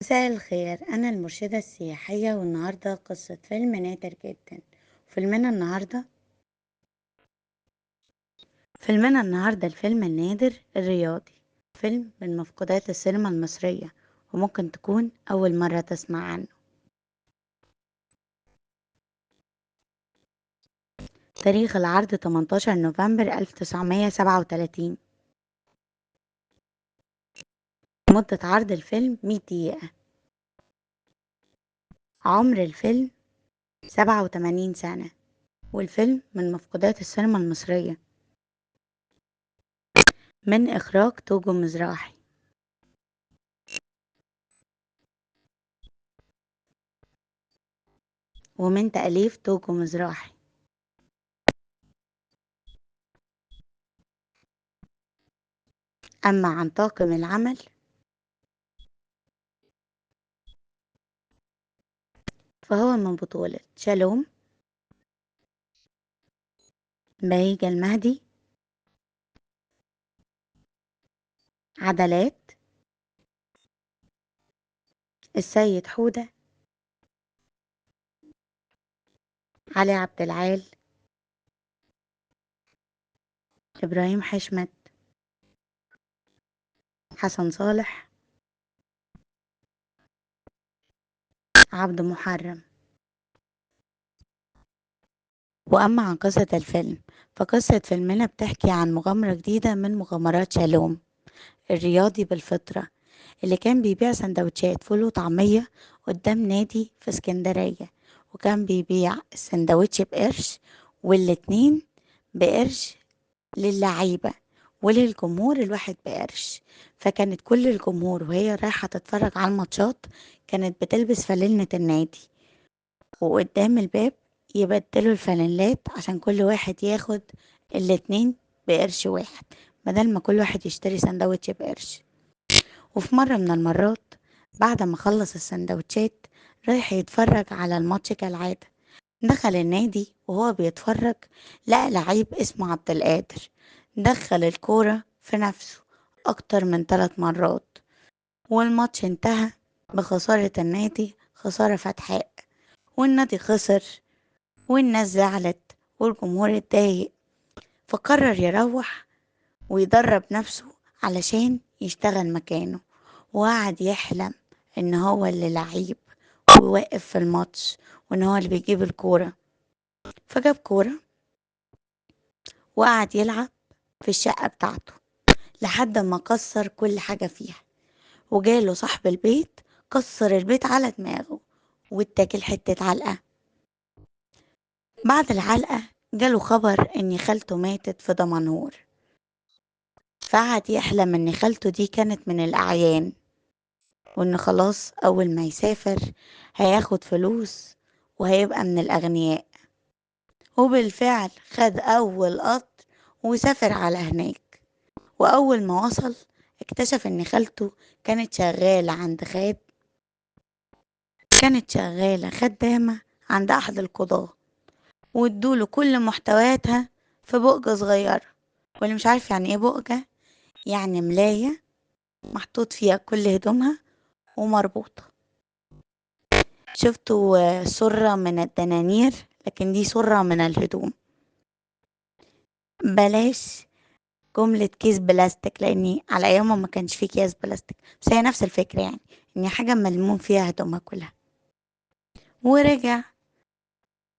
مساء الخير، أنا المرشدة السياحية والنهاردة قصة فيلم نادر جدا. فيلمنا النهاردة الفيلم النادر الرياضي. فيلم من مفقودات السينما المصرية، وممكن تكون أول مرة تسمع عنه. تاريخ العرض 18 نوفمبر 1937. مدة عرض الفيلم 100 دقيقة. عمر الفيلم 87 سنة، والفيلم من مفقودات السينما المصرية، من إخراج توجو مزراحي، ومن تأليف توجو مزراحي. أما عن طاقم العمل فهو من بطولة شالوم، بهيج المهدي، عدلات، السيد حودة، علي عبد العال، إبراهيم حشمت، حسن صالح، عبد محرم. وأما عن قصة الفيلم، فقصة فيلمنا بتحكي عن مغامرة جديدة من مغامرات شالوم الرياضي بالفطرة، اللي كان بيبيع سندوتشات فول وطعمية قدام نادي في اسكندرية، وكان بيبيع السندوتش بقرش، والاتنين بقرش للعيبة، وللجمهور الواحد بقرش. فكانت كل الجمهور وهي رايحة تتفرج على الماتشات كانت بتلبس فانلة النادي، وقدام الباب يبدلوا الفانيلات عشان كل واحد ياخد الاتنين بقرش واحد، بدل ما كل واحد يشتري سندوتش بقرش. وفي مرة من المرات، بعد ما خلص السندوتشات رايح يتفرج على الماتش كالعادة، دخل النادي وهو بيتفرج لقى لعيب اسمه عبد القادر دخل الكورة في نفسه أكتر من 3 مرات، والماتش انتهى بخسارة النادي، خسارة فتحاء، والنادي خسر، والناس زعلت، والجمهور اتضايق. فقرر يروح ويدرب نفسه علشان يشتغل مكانه، وقعد يحلم ان هو اللي لعيب وواقف في الماتش، وان هو اللي بيجيب الكورة. فجاب كورة وقعد يلعب في الشقة بتاعته لحد ما كسر كل حاجة فيها، وجاله صاحب البيت كسر البيت على دماغه واتاكل حتة علقة. بعد العلقة جاله خبر ان خالته ماتت في دمنهور، فقعد يحلم ان خالته دي كانت من الأعيان، وان خلاص اول ما يسافر هياخد فلوس وهيبقى من الأغنياء. وبالفعل خد أول قطر وسافر على هناك، وأول ما وصل اكتشف إن خالته كانت شغالة عند كانت شغالة خدامة عند أحد القضاة، وادوله كل محتوياتها في بؤجة صغيرة. واللي مش عارف يعني ايه بؤجة، يعني ملاية محطوط فيها كل هدومها ومربوطة. شفتوا سرة من الدنانير، لكن دي سرة من الهدوم. بلاش جملة كيس بلاستيك، لأني على أيامهم ما كانش فيه أكياس بلاستيك، بس هي نفس الفكرة، يعني إن حاجة ملموم فيها هدومها كلها. ورجع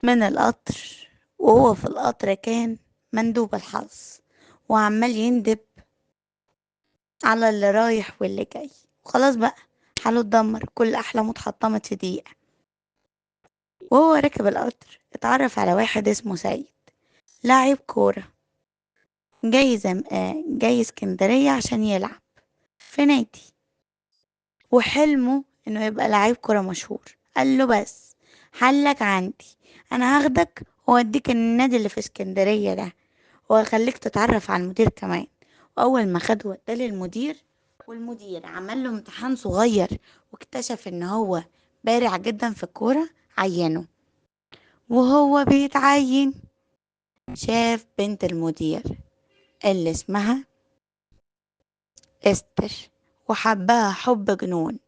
من القطر، وهو في القطر كان مندوب الحظ، وعمال يندب على اللي رايح واللي جاي، وخلاص بقى حاله اتدمر، كل أحلامه اتحطمت في دقيقة. وهو راكب القطر اتعرف على واحد اسمه سيد، لاعب كورة، جاي اسكندرية عشان يلعب في نادي، وحلمه انه يبقى لعيب كرة مشهور. قال له بس حلك عندي، انا هاخدك واديك النادي اللي في اسكندرية ده، وهخليك تتعرف على المدير كمان. واول ما خده وداه للمدير، والمدير عمل له امتحان صغير واكتشف ان هو بارع جدا في الكورة، عينه. وهو بيتعين شاف بنت المدير اللي اسمها استر، وحبها حب جنون،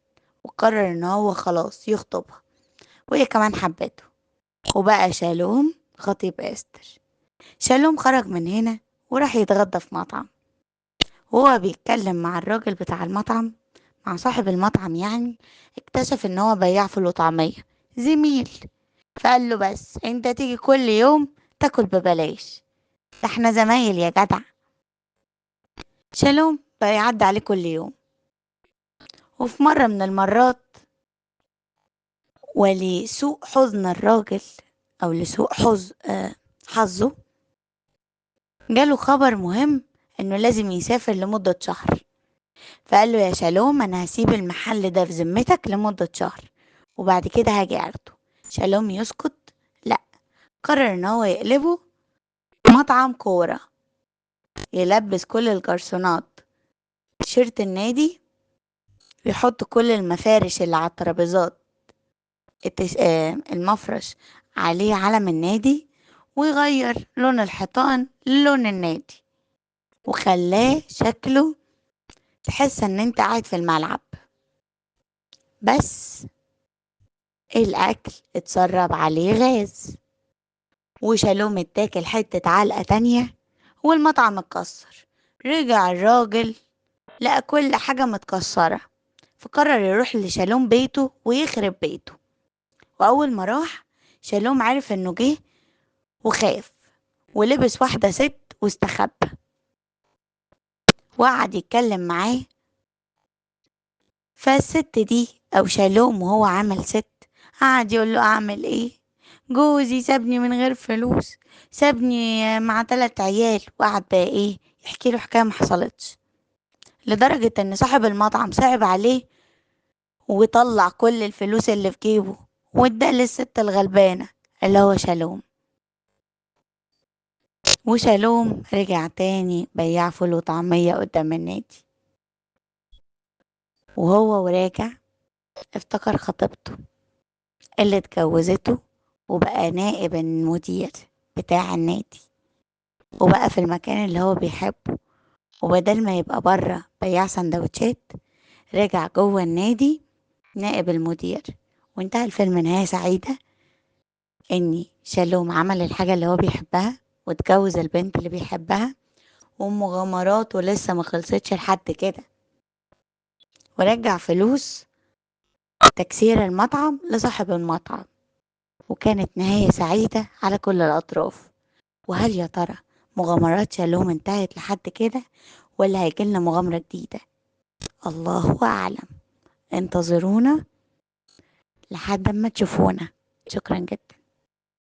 وقرر ان هو خلاص يخطبها، وهي كمان حبته، وبقى شالوم خطيب استر. شالوم خرج من هنا وراح يتغدى في مطعم، وهو بيتكلم مع الراجل بتاع المطعم، مع صاحب المطعم يعني، اكتشف ان هو بياع فول وطعمية، زميل. فقال له بس انت تيجي كل يوم تاكل ببلاش، ده احنا زمايل يا جدع. شالوم بقى يعدي عليه كل يوم، وفي مرة من المرات، ولسوء حزن الراجل، او لسوء حظه، جاله خبر مهم انه لازم يسافر لمدة شهر. فقال له يا شالوم انا هسيب المحل ده في ذمتك لمدة شهر، وبعد كده هاجي اخده. شالوم يسكت؟ لا، قرر ان هو يقلبه مطعم كورة، يلبس كل الجرسونات تيشيرت النادي، ويحط كل المفارش اللي على الترابيزات المفرش عليه علم النادي، ويغير لون الحيطان للون النادي، وخلاه شكله تحس ان انت قاعد في الملعب. بس الاكل اتسرب عليه غاز، وشالوم اتاكل حتة علقة تانية، والمطعم اتكسر. رجع الراجل لقى كل حاجة متكسرة، فقرر يروح لشالوم بيته ويخرب بيته. وأول ما راح، شالوم عرف إنه جه وخاف، ولبس واحدة ست واستخبى، وقعد يتكلم معاه. فالست دي أو شالوم وهو عمل ست، قعد يقول له أعمل إيه؟ جوزي سابني من غير فلوس، سابني مع 3 عيال، وقعد بقى إيه يحكي له حكاية محصلتش، لدرجة إن صاحب المطعم صعب عليه وطلع كل الفلوس اللي في جيبه واداه للست الغلبانة اللي هو شالوم. وشالوم رجع تاني بياع فول وطعمية قدام النادي، وهو وراجع افتكر خطيبته اللي اتجوزته، وبقى نائب المدير بتاع النادي، وبقى في المكان اللي هو بيحبه. وبدل ما يبقى بره بياع سندوتشات، رجع جوه النادي نائب المدير. وانتهى الفيلم نهاية سعيدة، اني شالوم عمل الحاجة اللي هو بيحبها واتجوز البنت اللي بيحبها، ومغامراته لسه ما خلصتش لحد كده، ورجع فلوس تكسير المطعم لصاحب المطعم. وكانت نهاية سعيدة على كل الأطراف. وهل يا ترى مغامرات شالوم انتهت لحد كده، ولا هيجيلنا مغامرة جديدة؟ الله أعلم. انتظرونا لحد ما تشوفونا. شكرا جدا.